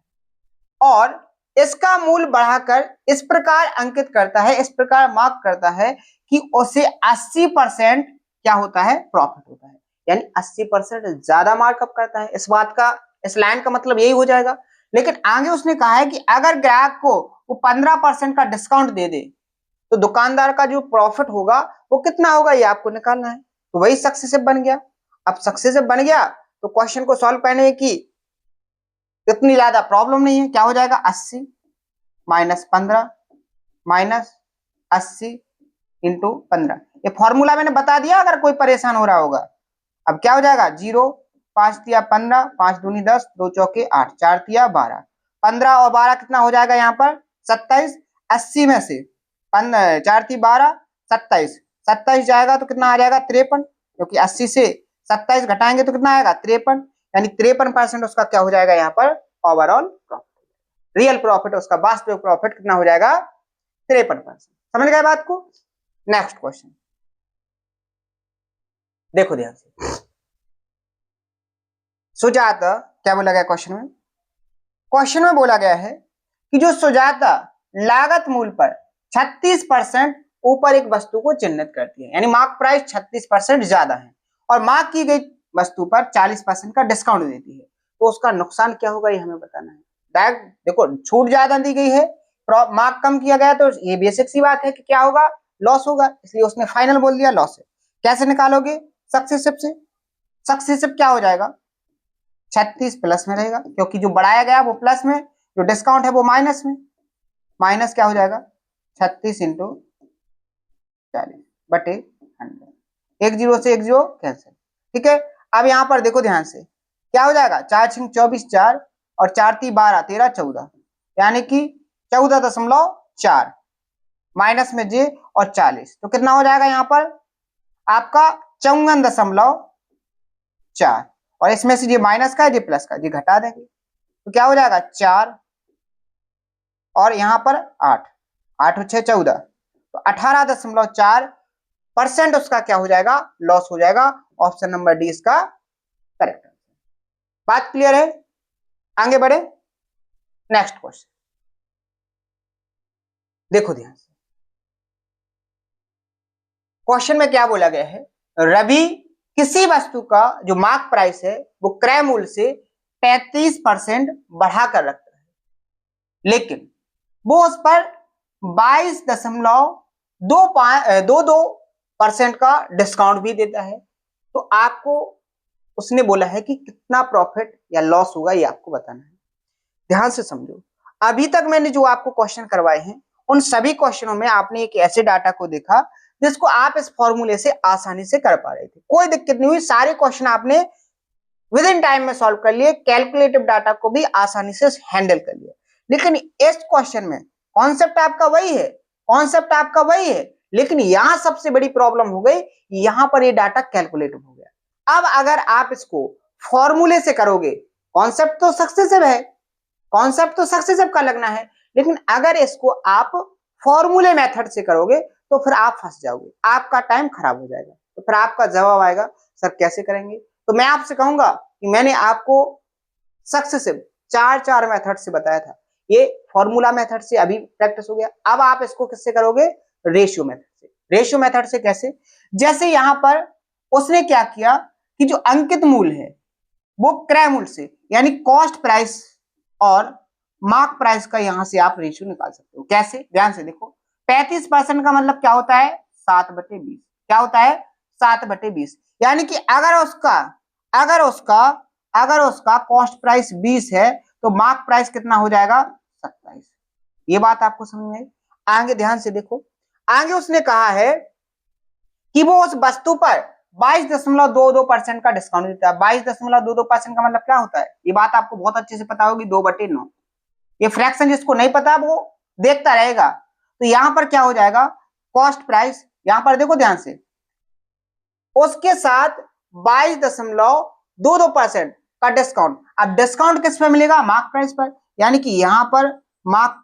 और इसका मूल्य बढ़ाकर इस प्रकार अंकित करता है, इस प्रकार मार्क करता है कि उसे 80% क्या होता है? प्रॉफिट होता है, यानी 80% ज्यादा मार्कअप करता है। इस बात का, इस लाइन का मतलब यही हो जाएगा। लेकिन आगे उसने कहा है कि अगर ग्राहक को वो 15% का डिस्काउंट दे दे तो दुकानदार का जो प्रॉफिट होगा वो कितना होगा, ये आपको निकालना है। तो वही सक्सेसिव बन गया। अब सक्सेसिव बन गया तो क्वेश्चन को सॉल्व करने की इतनी ज्यादा प्रॉब्लम नहीं है। क्या हो जाएगा? 80 माइनस 15 माइनस 80 इंटू 15। ये फॉर्मूला मैंने बता दिया अगर कोई परेशान हो रहा होगा। अब क्या हो जाएगा? 0 5 तिया 15, 5 दूनी 10, 2 चौके 8, 4 तिया 12, 15 और 12 कितना हो जाएगा यहाँ पर? 27। 80 में से 4 ती 12, 27, 27 जाएगा तो कितना आ जाएगा? 53, क्योंकि 80 से 27 घटाएंगे तो कितना आएगा? 53, यानी 53% उसका क्या हो जाएगा यहाँ पर? Overall profit. रियल प्रॉफिट, उसका वास्तविक प्रॉफिट कितना हो जाएगा? 53%। समझ गए बात को? नेक्स्ट क्वेश्चन देखो ध्यान से। सुजाता, क्या बोला गया क्वेश्चन में? क्वेश्चन में बोला गया है कि जो सुजाता लागत मूल्य पर 36% ऊपर एक वस्तु को चिन्हित करती है, यानी मार्क प्राइस 36% ज्यादा है और मार्क की गई वस्तु पर 40% का डिस्काउंट देती है, तो उसका नुकसान क्या होगा ये हमें बताना है। डायरेक्ट देखो, छूट ज्यादा दी गई है, मार्क कम किया गया तो ये बेसिक सी बात है कि क्या होगा? लॉस होगा, इसलिए उसने फाइनल बोल दिया लॉस है। कैसे निकालोगे? सक्सेसिव से। सक्सेसिव क्या हो जाएगा? 36 प्लस में रहेगा, क्योंकि जो बढ़ाया गया वो प्लस में, जो डिस्काउंट है वो माइनस में। माइनस क्या हो जाएगा? 36 इंटू 40 बटे 100। एक जीरो से एक जीरो कैंसिल। ठीक है, अब यहां पर देखो ध्यान से, क्या हो जाएगा? 4 छिंग 24, 4 और 4 ती 12, 13, 14, यानी कि 14.4 माइनस में जे और 40, तो कितना हो जाएगा यहाँ पर आपका? 54.4। और इसमें से ये माइनस का है, ये प्लस का, ये घटा देंगे तो क्या हो जाएगा? 4 और यहाँ पर 8, 8 और 6 14, तो 18.4% उसका क्या हो जाएगा? लॉस हो जाएगा। ऑप्शन नंबर डी इसका करेक्ट। बात क्लियर है? आगे बढ़े, नेक्स्ट क्वेश्चन देखो ध्यान से। क्वेश्चन में क्या बोला गया है? रवि किसी वस्तु का जो मार्क प्राइस है वो क्रय मूल्य से 35% बढ़ाकर रखता है, लेकिन वो उस पर 22.22% का डिस्काउंट भी देता है, तो आपको उसने बोला है कि कितना प्रॉफिट या लॉस होगा ये आपको बताना है। ध्यान से समझो, अभी तक मैंने जो आपको क्वेश्चन करवाए हैं उन सभी क्वेश्चनों में आपने एक ऐसे डाटा को देखा जिसको आप इस फॉर्मूले से आसानी से कर पा रहे थे, कोई दिक्कत नहीं हुई, सारे क्वेश्चन आपने विद इन टाइम में सॉल्व कर लिए, कैलकुलेटिव डाटा को भी आसानी से हैंडल कर लिया। लेकिन इस क्वेश्चन में कॉन्सेप्ट आपका वही है, कॉन्सेप्ट आपका वही है, लेकिन यहां सबसे बड़ी प्रॉब्लम हो गई, यहां पर ये डाटा कैलकुलेटिव हो गया। अब अगर आप इसको फॉर्मूले से करोगे, कॉन्सेप्ट तो सक्सेसिव है, कॉन्सेप्ट तो सक्सेसिव का लगना है, लेकिन अगर इसको आप फॉर्मूले मेथड से करोगे तो फिर आप फंस जाओगे, आपका टाइम खराब हो जाएगा। तो फिर आपका जवाब आएगा सर कैसे करेंगे? तो मैं आपसे कहूंगा कि मैंने आपको सक्सेसिव 4 मेथड से बताया था, ये फॉर्मूला मेथड से अभी प्रैक्टिस हो गया। अब आप इसको किससे करोगे? रेशियो मेथड से। रेशियो मेथड से कैसे? जैसे यहां पर उसने क्या किया कि जो अंकित मूल्य है वो क्रय मूल्य से, यानी कॉस्ट प्राइस और मार्क प्राइस का यहां से आप रेशियो निकाल सकते हो। कैसे? ध्यान से देखो, 35% का मतलब क्या होता है? 7/20। क्या होता है? 7/20। यानी कि अगर उसका कॉस्ट प्राइस 20 है तो मार्क प्राइस कितना हो जाएगा? 27। ये बात आपको समझ में आई? आगे ध्यान से देखो, आगे उसने कहा है कि वो उस वस्तु पर 22.22% का डिस्काउंट देता है। 22.22% का मतलब क्या होता है? ये बात आपको बहुत अच्छे से पता होगी, 2/9। ये फ्रैक्शन जिसको नहीं पता वो देखता रहेगा। तो यहां पर क्या हो जाएगा? कॉस्ट प्राइस, यहां पर देखो ध्यान से, उसके साथ 22.22% का डिस्काउंट। अब डिस्काउंट किस पे मिलेगा? मार्क प्राइस पर। यानी कि यहां पर मार्क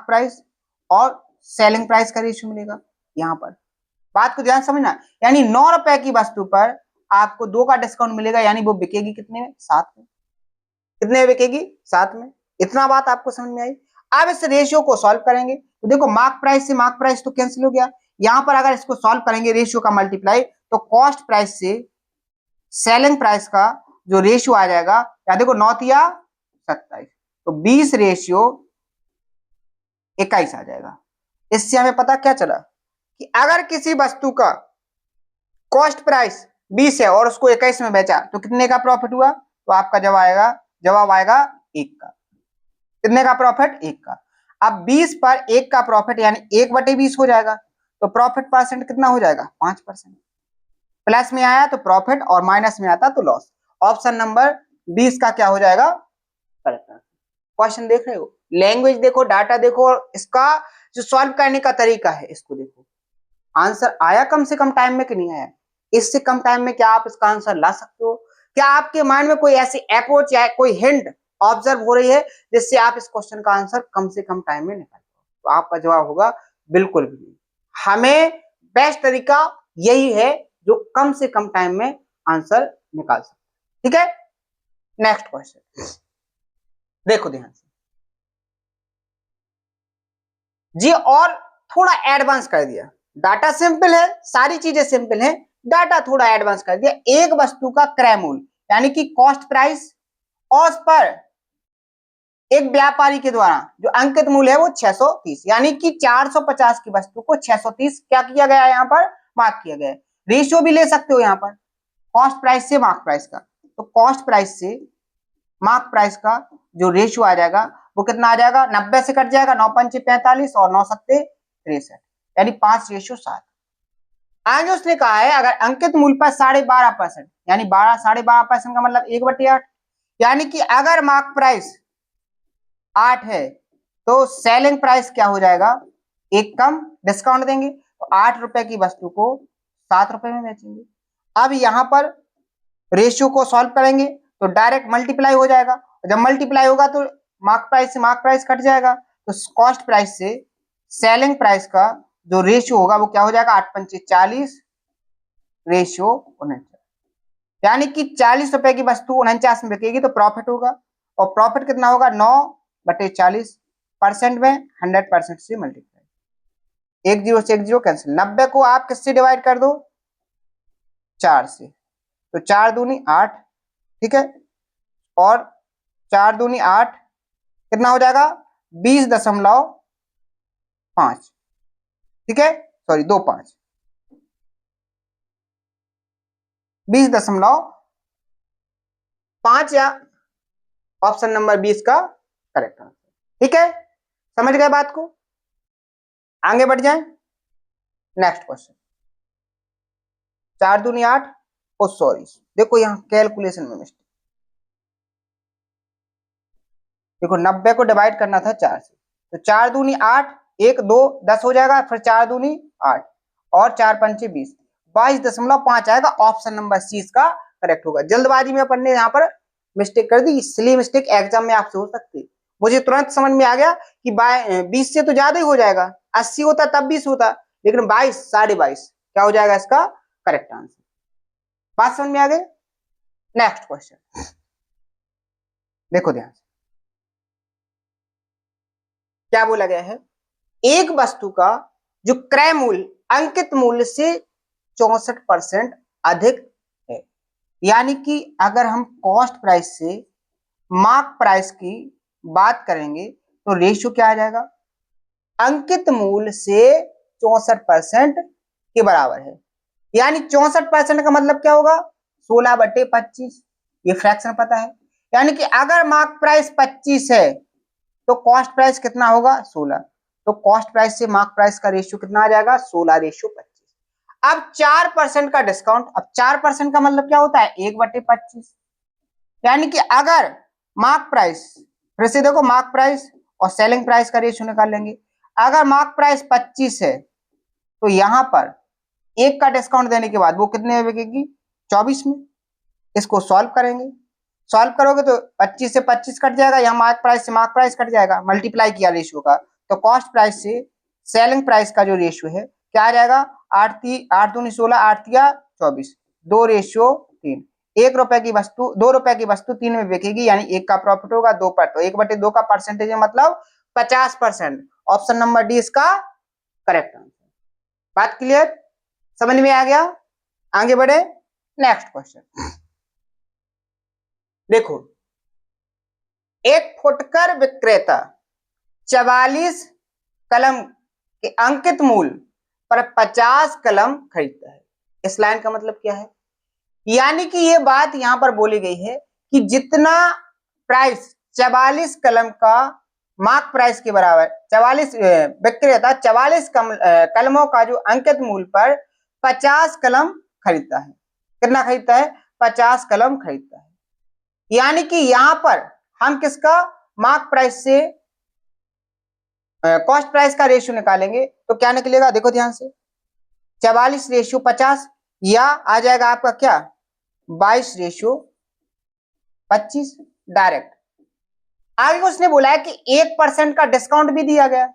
प्राइस और सेलिंग प्राइस का रेशियो मिलेगा। यहां पर बात को ध्यान समझना, यानी 9 रुपए की वस्तु पर आपको 2 का डिस्काउंट मिलेगा, यानी वो बिकेगी कितने में? 7 में। कितने में बिकेगी? 7 में। इतना बात आपको समझ में आई? अब इस रेशियो को सॉल्व करेंगे तो देखो, मार्क प्राइस से मार्क प्राइस तो कैंसिल हो गया। यहां पर अगर इसको सॉल्व करेंगे रेशियो का मल्टीप्लाई, तो कॉस्ट प्राइस से सेलिंग प्राइस का जो रेशियो आ जाएगा, या देखो 9 या 27, तो 20 रेशियो 21 आ जाएगा। इससे हमें पता क्या चला कि अगर किसी वस्तु का कॉस्ट प्राइस 20 है और उसको 21 में बेचा तो कितने का प्रॉफिट हुआ? तो आपका जवाब आएगा 1 का। कितने का प्रॉफिट? 1 का। अब 20 पर 1 का प्रॉफिट यानी 1/20 हो जाएगा, तो प्रॉफिट परसेंट कितना हो जाएगा? 5%। प्लस में आया तो प्रॉफिट और माइनस में आता तो लॉस। ऑप्शन नंबर 20 का क्या हो जाएगा? करेक्ट। क्वेश्चन देख रहे हो, लैंग्वेज देखो, डाटा देखो, और इसका जो सॉल्व करने का तरीका है इसको देखो। आंसर आया कम से कम टाइम में कि नहीं आया? इससे कम टाइम में क्या आप इसका आंसर ला सकते हो? क्या आपके माइंड में कोई ऐसी अप्रोच या कोई हिंट ऑब्जर्व हो रही है जिससे आप इस क्वेश्चन का आंसर कम से कम टाइम में निकाल पाओ? तो आपका जवाब होगा बिल्कुल भी नहीं। हमें बेस्ट तरीका यही है जो कम से कम टाइम में आंसर निकाल सकते। ठीक है, नेक्स्ट क्वेश्चन देखो ध्यान से जी, और थोड़ा एडवांस कर दिया। डाटा सिंपल है, सारी चीजें सिंपल है, डाटा थोड़ा एडवांस कर दिया। एक वस्तु का क्रय मूल्य यानी कि कॉस्ट प्राइस, और उस पर एक व्यापारी के द्वारा जो अंकित मूल्य है वो 630, यानी कि 450 की वस्तु को 630 क्या किया गया है? यहाँ पर मार्क किया गया है। रेशियो भी ले सकते हो यहाँ पर, कॉस्ट प्राइस से मार्क प्राइस का। तो कॉस्ट प्राइस से मार्क प्राइस का जो रेशियो आ जाएगा वो कितना आ जाएगा? 90 से कट जाएगा, 9×5 = 45 और 9×7 = 63, यानी 5:7। आगे उसने कहा है अगर अंकित मूल्य पर 12.5%, यानी 12.5% का मतलब 1/8, यानी कि अगर मार्क प्राइस 8 है तो सेलिंग प्राइस क्या हो जाएगा? 1 कम डिस्काउंट देंगे, तो 8 रुपए की वस्तु को 7 रुपए में बेचेंगे। अब यहां पर रेशियो को सॉल्व करेंगे तो डायरेक्ट मल्टीप्लाई हो जाएगा, जब मल्टीप्लाई होगा तो मार्क प्राइस से मार्क प्राइस कट जाएगा, तो कॉस्ट प्राइस से सेलिंग प्राइस का जो रेशियो होगा वो क्या हो जाएगा? 8×5 = 40 रेशियो 49, यानी कि 40 रुपए की वस्तु 49 में बिकेगी तो प्रॉफिट होगा, और प्रॉफिट कितना होगा? 9/40%, में 100% से मल्टीप्लाई, 1 0 से 1 0 कैंसिल। 90 को आप किससे डिवाइड कर दो? 4 से, तो 4 दूनी 8, ठीक है, और 4 दूनी 8 कितना हो जाएगा? 20.5, ठीक है, सॉरी 25, 20.5, या ऑप्शन नंबर 20 का करेक्ट आंसर। ठीक है, समझ गए बात को? आगे बढ़ जाए, नेक्स्ट क्वेश्चन। 4 दूनी 8, ओ सॉरी, देखो यहां कैलकुलेशन में मिस्टेक। देखो 90 को डिवाइड करना था 4 से, तो 4 दूनी 8, 1 2 10 हो जाएगा, फिर 4 दूनी 8 और 4×5 = 20, 22.5 आएगा। ऑप्शन नंबर सी इसका करेक्ट होगा। जल्दबाजी में अपन ने यहाँ पर मिस्टेक कर दी, इसलिए मिस्टेक एग्जाम में आपसे हो सकती है। मुझे तुरंत समझ में आ गया कि 20 से तो ज्यादा ही हो जाएगा, 80 होता तब 20 होता, लेकिन 22 22.5 क्या हो जाएगा इसका करेक्ट आंसर। बात समझ में आ गई? नेक्स्ट क्वेश्चन देखो ध्यान से क्या बोला गया है, एक वस्तु का जो क्रय मूल्य अंकित मूल्य से 64% अधिक है। यानी कि अगर हम कॉस्ट प्राइस से मार्क प्राइस की बात करेंगे तो रेशियो क्या आ जाएगा, अंकित मूल्य से 64% के बराबर है। यानी 64% का मतलब क्या होगा, 16/25, ये फ्रैक्शन पता है। यानी कि अगर मार्क प्राइस 25 है तो कॉस्ट प्राइस कितना होगा, 16। तो कॉस्ट प्राइस से मार्क प्राइस का रेशियो कितना आ जाएगा, 16:25। अब 4% का डिस्काउंट, अब 4% का मतलब क्या होता है, 1/25। यानी कि अगर मार्क प्राइस, फिर से देखो मार्क प्राइस और सेलिंग प्राइस का रेशियो निकाल लेंगे। अगर मार्क प्राइस 25 है तो यहां पर एक का डिस्काउंट देने के बाद वो कितने में बिकेगी, 24 में। इसको सॉल्व करेंगे, सॉल्व करोगे तो 25 से 25 कट जाएगा, यहाँ मार्क प्राइस से मार्क प्राइस कट जाएगा, मल्टीप्लाई किया रेशियो का, तो कॉस्ट प्राइस से सेलिंग प्राइस का जो रेशियो है क्या आ जाएगा, 8 दूनी 16, 8 तिया 24, 2:3। 1 रुपए की वस्तु, 2 रुपए की वस्तु 3 में बिकेगी, यानी 1 का प्रॉफिट होगा 2 पर, तो 1/2 का परसेंटेज है मतलब 50%। ऑप्शन नंबर डी इसका करेक्ट आंसर। बात क्लियर, समझ में आ गया, आगे बढ़े नेक्स्ट क्वेश्चन। देखो, एक फुटकर विक्रेता 44 कलम के अंकित मूल्य पर 50 कलम खरीदता है। इस लाइन का मतलब क्या है, यानी कि ये बात यहां पर बोली गई है कि जितना प्राइस 44 कलम का मार्क प्राइस के बराबर, 44 विक्रेता 44 कलमों का जो अंकित मूल्य पर 50 कलम खरीदता है। कितना खरीदता है, 50 कलम खरीदता है। यानी कि यहां पर हम किसका मार्क प्राइस से कॉस्ट प्राइस का रेशियो निकालेंगे तो क्या निकलेगा, देखो ध्यान से, 44:50, या आ जाएगा आपका क्या 22:25 डायरेक्ट। आगे उसने बोला है कि 1% का डिस्काउंट भी दिया गया।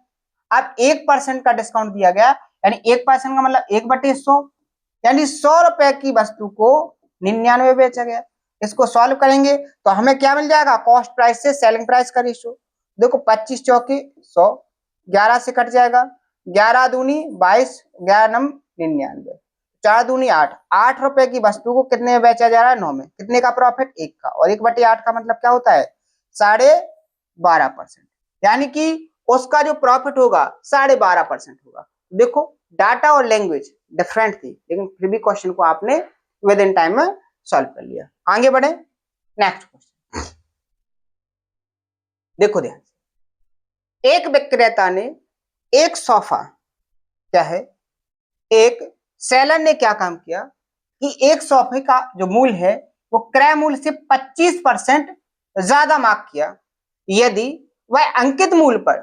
अब 1% का डिस्काउंट दिया गया, यानी 1% का मतलब 1/100, यानी 100 रुपए की वस्तु को 99 बेचा गया। इसको सॉल्व करेंगे तो हमें क्या मिल जाएगा, कॉस्ट प्राइस से सेलिंग प्राइस का रेशियो। देखो 25 चौके 100, 11 से कट जाएगा, 11 दूनी 22, 11 नम 99, 4 दूनी 8, 8 रुपए की वस्तु को कितने में बेचा जा रहा है, 9 में। कितने का प्रॉफिट, 1 का, और 1/8 का मतलब क्या होता है, 12.5%। यानी कि उसका जो प्रॉफिट होगा 12.5% होगा। देखो डाटा और लैंग्वेज डिफरेंट थी, लेकिन फिर भी क्वेश्चन को आपने विद इन टाइम में सॉल्व कर लिया। आगे बढ़े नेक्स्ट क्वेश्चन। देखो ध्यान से, एक विक्रेता ने एक सोफा, क्या है, एक सेलर ने क्या काम किया कि एक सोफे का जो मूल्य है वो क्रय मूल्य से 25% ज्यादा मार्क किया। यदि वह अंकित मूल्य पर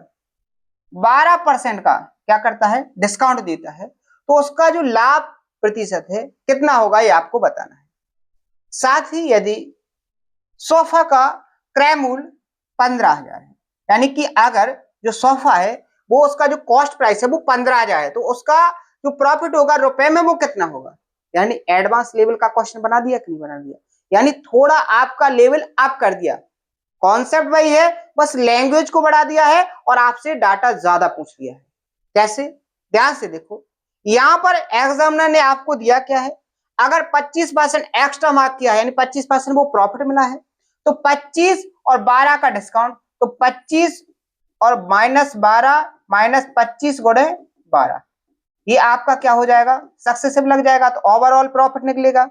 12% का क्या करता है, डिस्काउंट देता है, तो उसका जो लाभ प्रतिशत है कितना होगा, ये आपको बताना है। साथ ही यदि सोफा का क्रय मूल्य 15,000 है, यानी कि अगर जो सोफा है वो उसका जो कॉस्ट प्राइस है वो 15,000 है, तो उसका जो प्रॉफिट होगा रुपए में वो कितना होगा। यानी एडवांस लेवल का क्वेश्चन बना दिया कि नहीं बना दिया, यानी थोड़ा आपका लेवल अप कर दिया। कॉन्सेप्ट वही है, बस लैंग्वेज को बढ़ा दिया है और आपसे डाटा ज्यादा पूछ लिया है। कैसे, ध्यान से देखो, यहां पर एग्जामिनर ने आपको दिया क्या है, अगर 25% एक्स्ट्रा मार्क किया है, यानी 25% वो प्रॉफिट मिला है, तो 25 और 12 का डिस्काउंट, तो 25 और -12 -25 गुणे 12, ये आपका क्या हो जाएगा, सक्सेसिव लग जाएगा, तो ओवरऑल प्रॉफिट निकलेगा।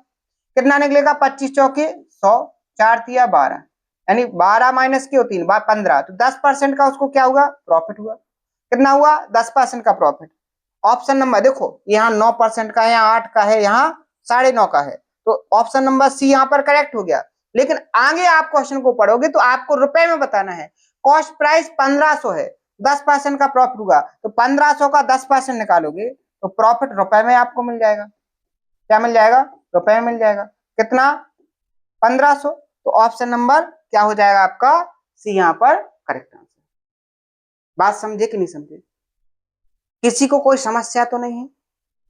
कितना निकलेगा, 25 चौके 100, 4 तिया 12, यानी 12 माइनस क्यों 3 15, तो 10% का उसको क्या हुआ, प्रॉफिट हुआ। कितना हुआ, 10% का प्रॉफिट। ऑप्शन नंबर देखो, यहाँ 9% का है, यहाँ 8 का है, यहाँ 9.5 का है, तो ऑप्शन नंबर सी यहाँ पर करेक्ट हो गया। लेकिन आगे आप क्वेश्चन को पढ़ोगे तो आपको रुपए में बताना है। कॉस्ट प्राइस 1500 है, 10% का प्रॉफिट हुआ, तो 1500 का 10% निकालोगे तो प्रॉफिट रुपए में आपको मिल जाएगा। क्या मिल जाएगा, रुपए में मिल जाएगा। कितना, 1500, तो ऑप्शन नंबर क्या हो जाएगा आपका, सी यहाँ पर करेक्ट आंसर। बात समझे कि नहीं समझे, किसी को कोई समस्या तो नहीं है,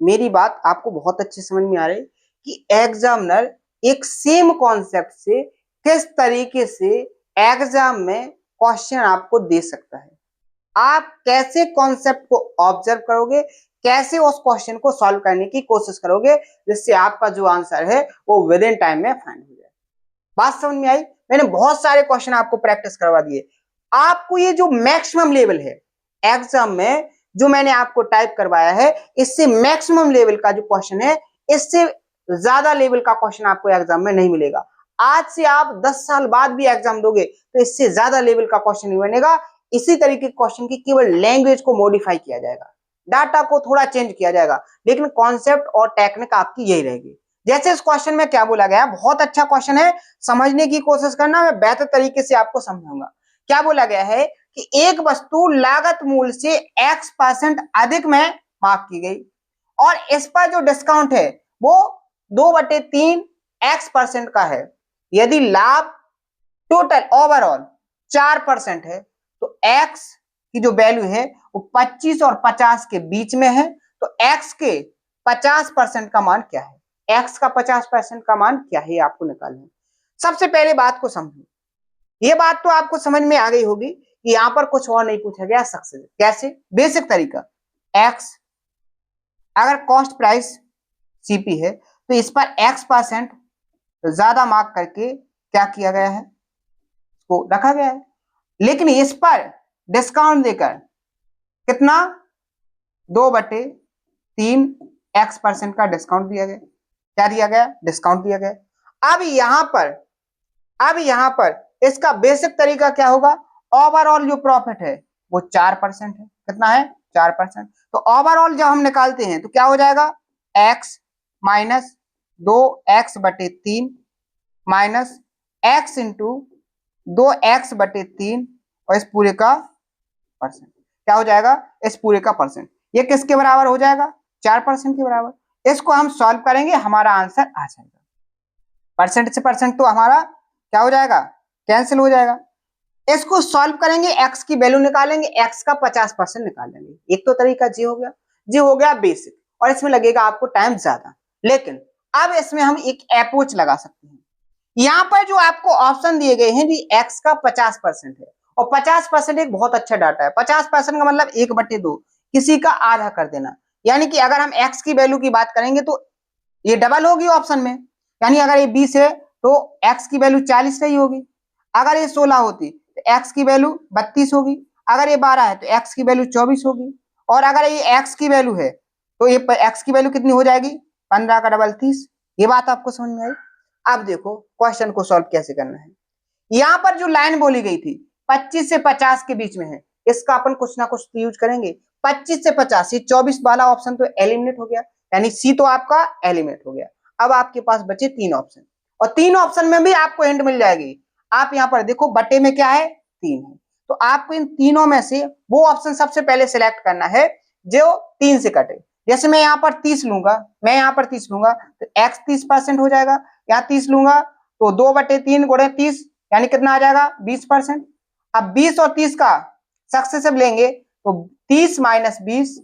मेरी बात आपको बहुत अच्छी समझ में आ रही कि एग्जामिनर एक सेम कॉन्सेप्ट से किस तरीके से एग्जाम में क्वेश्चन आपको दे सकता है। आप कैसे कॉन्सेप्ट को ऑब्जर्व करोगे, कैसे उस क्वेश्चन को सॉल्व करने की कोशिश करोगे, जिससे आपका जो आंसर है वो विद इन टाइम में फाइंड हो जाए। बात समझ में आई? मैंने बहुत सारे क्वेश्चन आपको प्रैक्टिस करवा दिए। आपको ये जो मैक्सिमम लेवल है एग्जाम में, जो मैंने आपको टाइप करवाया है, इससे मैक्सिमम लेवल का जो क्वेश्चन है, इससे ज्यादा लेवल का क्वेश्चन आपको एग्जाम में नहीं मिलेगा। आज से आप 10 साल बाद भी एग्जाम दोगे तो इससे ज्यादा लेवल का क्वेश्चन नहीं बनेगा। इसी तरीके के क्वेश्चन की केवल लैंग्वेज को मॉडिफाई किया जाएगा, डाटा को थोड़ा चेंज किया जाएगा, लेकिन कॉन्सेप्ट और टेक्निक आपकी यही रहेगी। जैसे इस क्वेश्चन में क्या बोला गया, बहुत अच्छा क्वेश्चन है, समझने की कोशिश करना, मैं बेहतर तरीके से आपको समझाऊंगा। क्या बोला गया है कि एक वस्तु लागत मूल्य से x% अधिक में माफ की गई और इस पर जो डिस्काउंट है वो 2/3 x% का है। यदि लाभ टोटल ओवरऑल 4% है तो x की जो वैल्यू है वो 25 और 50 के बीच में है, तो x के 50% का मान क्या है, x का 50% का मान क्या है, आपको निकालना है। सबसे पहले बात को समझो, ये बात तो आपको समझ में आ गई होगी कि यहां पर कुछ और नहीं पूछा गया सक्सेस। कैसे? बेसिक तरीका, x अगर कॉस्ट प्राइस सीपी है तो इस पर x% ज्यादा मार्क करके क्या किया गया है, इसको रखा गया है, लेकिन इस पर डिस्काउंट देकर कितना 2/3 x% का डिस्काउंट दिया गया। क्या दिया गया? डिस्काउंट दिया गया। अब यहां पर इसका बेसिक तरीका क्या होगा, ओवरऑल जो प्रॉफिट है वो 4% है। कितना है? 4%। तो ओवरऑल जब हम निकालते हैं तो क्या हो जाएगा, x minus 2x/3 minus x into 2x/3 और इस पूरे का परसेंट। क्या हो जाएगा? इस पूरे का परसेंट। ये किसके बराबर हो जाएगा? 4% के बराबर। इसको हम सॉल्व करेंगे, हमारा आंसर आ जाएगा। परसेंट से परसेंट तो हमारा क्या हो जाएगा, कैंसिल हो जाएगा। इसको सॉल्व करेंगे, x की वैल्यू निकालेंगे, x का 50% निकालेंगे। एक तो तरीका जी हो गया, जी हो गया बेसिक, और इसमें लगेगा आपको टाइम ज्यादा। लेकिन अब इसमें हम एक अप्रोच लगा सकते हैं। यहां पर जो आपको ऑप्शन दिए गए हैं जी, x का 50% है, और 50% एक बहुत अच्छा डाटा है। 50% का मतलब 1/2, किसी का आधा कर देना। यानी कि अगर हम x की वैल्यू की बात करेंगे तो ये डबल होगी ऑप्शन में, यानी अगर ये 20 है तो x की वैल्यू 40 रही होगी। अगर ये 16 होती तो x की वैल्यू 32 होगी। अगर ये 12 है तो x की वैल्यू 24 होगी। और अगर ये x की वैल्यू है तो ये x की वैल्यू कितनी हो जाएगी, 15 का डबल 30। ये बात आपको समझ में आई? अब देखो क्वेश्चन को सॉल्व कैसे करना है। यहां पर जो लाइन बोली गई थी 25 से 50 के बीच में है, इसका अपन कुछ ना कुछ यूज करेंगे। 25 से 50, ये 24 वाला ऑप्शन तो एलिमिनेट हो गया, यानी सी तो आपका एलिमिनेट हो गया। अब आपके पास बचे 3 ऑप्शन, और 3 ऑप्शन में भी आपको हिंट मिल जाएगी। आप यहाँ पर देखो बटे में क्या है, 3 है, तो आपको इन तीनों में से वो ऑप्शन सबसे पहले सिलेक्ट करना है जो 3 से कटे। जैसे मैं यहाँ पर 30 लूंगा, मैं यहाँ पर 30 लूंगा तो x 30% हो जाएगा। यहाँ 30 लूंगा तो 2/3 गुणे 30, यानी कितना आ जाएगा, 20%। अब 20 और 30 का सक्सेसिव लेंगे तो 30 माइनस 20,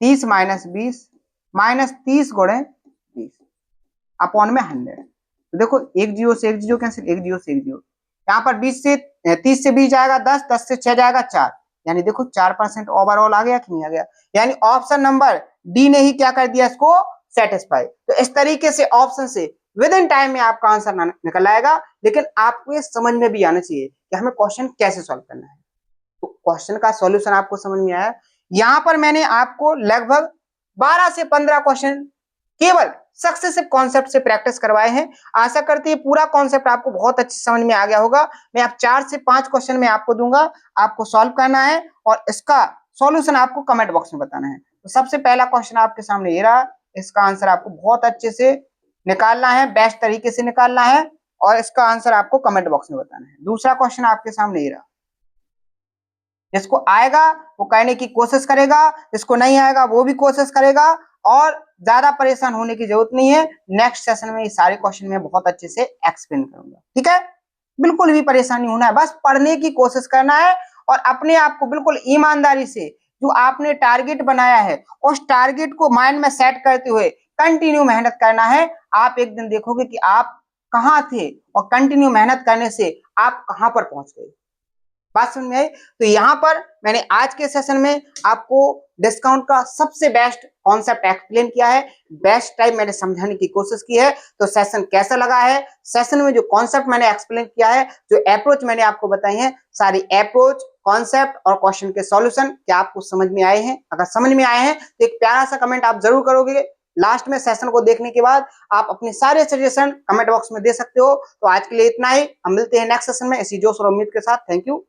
30 माइनस 20 माइनस 30 गुणे 20 अपॉन में 100। तो देखो एक जीरो से एक जीरो कैंसिल, एक जीरो से एक जीरो। यहाँ पर 20 से 30 से 20 जाएगा 10, 10 से 6 जाएगा 4, यानी देखो 4% ओवरऑल आ गया कि नहीं आ गया। यानी ऑप्शन नंबर डी ने ही क्या कर दिया, इसको सेटिस्फाई। तो इस तरीके से ऑप्शन से विद इन टाइम में आपका आंसर निकल आएगा। लेकिन आपको ये समझ में भी आना चाहिए कि हमें क्वेश्चन कैसे सॉल्व करना है। तो क्वेश्चन का सॉल्यूशन आपको समझ में आया। यहां पर मैंने आपको लगभग 12 से 15 क्वेश्चन केवल सक्सेसिव कॉन्सेप्ट से प्रैक्टिस करवाए हैं। आशा करती है पूरा कॉन्सेप्ट आपको बहुत अच्छी समझ में आ गया होगा। मैं आप 4 से 5 क्वेश्चन में आपको दूंगा, आपको सॉल्व करना है और इसका सॉल्यूशन आपको कमेंट बॉक्स में बताना है। तो सबसे पहला क्वेश्चन आपके सामने ये रहा, इसका आंसर आपको बहुत अच्छे से निकालना है, बेस्ट तरीके से निकालना है, और इसका आंसर आपको कमेंट बॉक्स में बताना है। दूसरा क्वेश्चन आपके सामने ये रहा, जिसको आएगा वो करने की कोशिश करेगा, जिसको नहीं आएगा वो भी कोशिश करेगा, और ज्यादा परेशान होने की जरूरत नहीं है। नेक्स्ट सेशन में ये सारे क्वेश्चन में बहुत अच्छे से एक्सप्लेन करूंगा, ठीक है? बिल्कुल भी परेशानी होना है, बस पढ़ने की कोशिश करना है और अपने आप को बिल्कुल ईमानदारी से जो आपने टारगेट बनाया है उस टारगेट को माइंड में सेट करते हुए कंटिन्यू मेहनत करना है। आप एक दिन देखोगे कि आप कहाँ थे और कंटिन्यू मेहनत करने से आप कहां पर पहुंच गए। बात समझ में आई। तो यहाँ पर मैंने आज के सेशन में आपको डिस्काउंट का सबसे बेस्ट कॉन्सेप्ट एक्सप्लेन किया है, बेस्ट टाइप मैंने समझाने की कोशिश की है। तो सेशन कैसा लगा है, सेशन में जो कॉन्सेप्ट मैंने एक्सप्लेन किया है, जो अप्रोच मैंने आपको बताई है, सारी अप्रोच, कॉन्सेप्ट और क्वेश्चन के सॉल्यूशन क्या आपको समझ में आए हैं? अगर समझ में आए हैं तो एक प्यारा सा कमेंट आप जरूर करोगे। लास्ट में सेशन को देखने के बाद आप अपने सारे सजेशन कमेंट बॉक्स में दे सकते हो। तो आज के लिए इतना ही, हम मिलते हैं नेक्स्ट सेशन में इसी जोश और उम्मीद के साथ। Thank you.